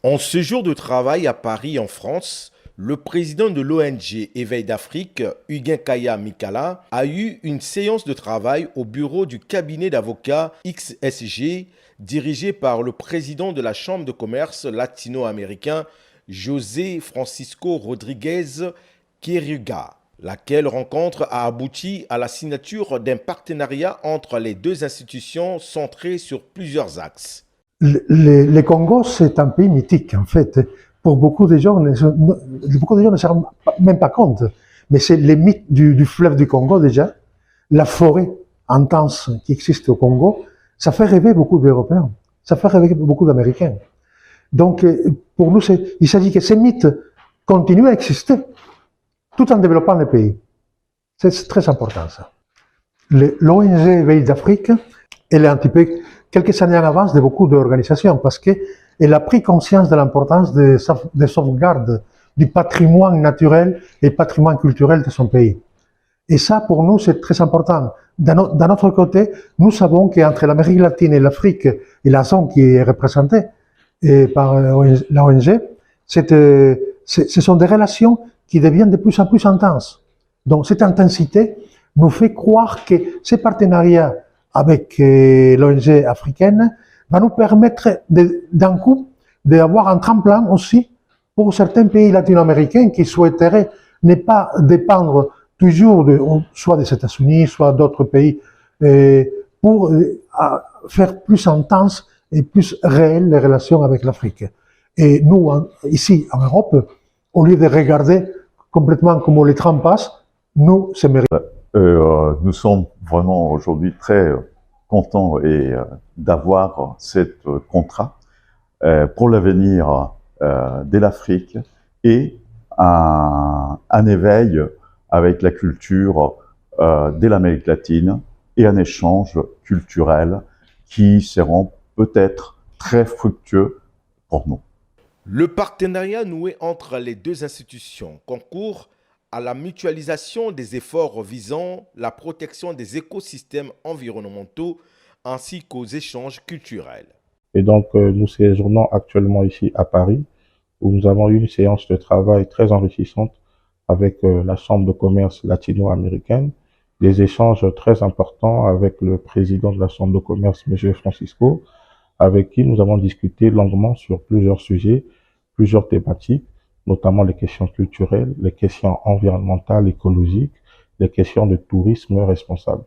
En séjour de travail à Paris, en France, le président de l'ONG Éveil d'Afrique, Huguin Kaya Mikala, a eu une séance de travail au bureau du cabinet d'avocats XSG, dirigé par le président de la Chambre de commerce latino-américain, José Francisco Rodriguez Quiriguá. Laquelle rencontre a abouti à la signature d'un partenariat entre les deux institutions centré sur plusieurs axes. Le Congo, c'est un pays mythique, en fait. Pour beaucoup de gens ne se rendent même pas compte. Mais c'est les mythes du fleuve du Congo, déjà. La forêt intense qui existe au Congo, ça fait rêver beaucoup d'Européens. Ça fait rêver beaucoup d'Américains. Donc, pour nous, il s'agit que ces mythes continuent à exister, tout en développant le pays. C'est très important, ça. L'ONG Veille d'Afrique, elle est un petit peu quelques années en avance de beaucoup d'organisations parce qu'elle a pris conscience de l'importance de sauvegarde du patrimoine naturel et patrimoine culturel de son pays. Et ça, pour nous, c'est très important. D'un autre côté, nous savons qu'entre l'Amérique latine et l'Afrique, et la zone qui est représentée par l'ONG, ce sont des relations qui deviennent de plus en plus intenses. Donc cette intensité nous fait croire que ces partenariats avec l'ONG africaine va nous permettre d'un coup d'avoir un tremplin aussi pour certains pays latino-américains qui souhaiteraient ne pas dépendre toujours soit des États-Unis, soit d'autres pays, pour faire plus intense et plus réelles les relations avec l'Afrique. Et nous, ici en Europe, au lieu de regarder complètement comment les trains passent, nous, c'est mérité. Nous sommes vraiment aujourd'hui très contents d'avoir cet contrat pour l'avenir de l'Afrique et un éveil avec la culture de l'Amérique latine et un échange culturel qui seront peut-être très fructueux pour nous. Le partenariat noué entre les deux institutions concourt à la mutualisation des efforts visant la protection des écosystèmes environnementaux ainsi qu'aux échanges culturels. Et donc, nous séjournons actuellement ici à Paris, où nous avons eu une séance de travail très enrichissante avec la Chambre de commerce latino-américaine, des échanges très importants avec le président de la Chambre de commerce, M. Francisco, avec qui nous avons discuté longuement sur plusieurs sujets, plusieurs thématiques, notamment les questions culturelles, les questions environnementales, écologiques, les questions de tourisme responsable.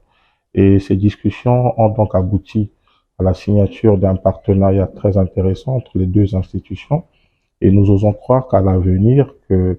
Et ces discussions ont donc abouti à la signature d'un partenariat très intéressant entre les deux institutions. Et nous osons croire qu'à l'avenir, que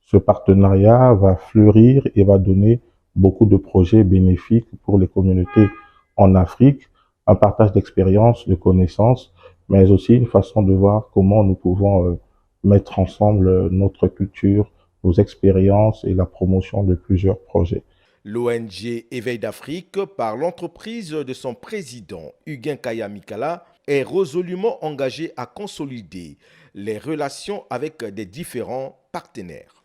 ce partenariat va fleurir et va donner beaucoup de projets bénéfiques pour les communautés en Afrique, un partage d'expériences, de connaissances, mais aussi une façon de voir comment nous pouvons mettre ensemble notre culture, nos expériences et la promotion de plusieurs projets. L'ONG Éveil d'Afrique, par l'entreprise de son président Huguin Kaya Mikala, est résolument engagée à consolider les relations avec des différents partenaires.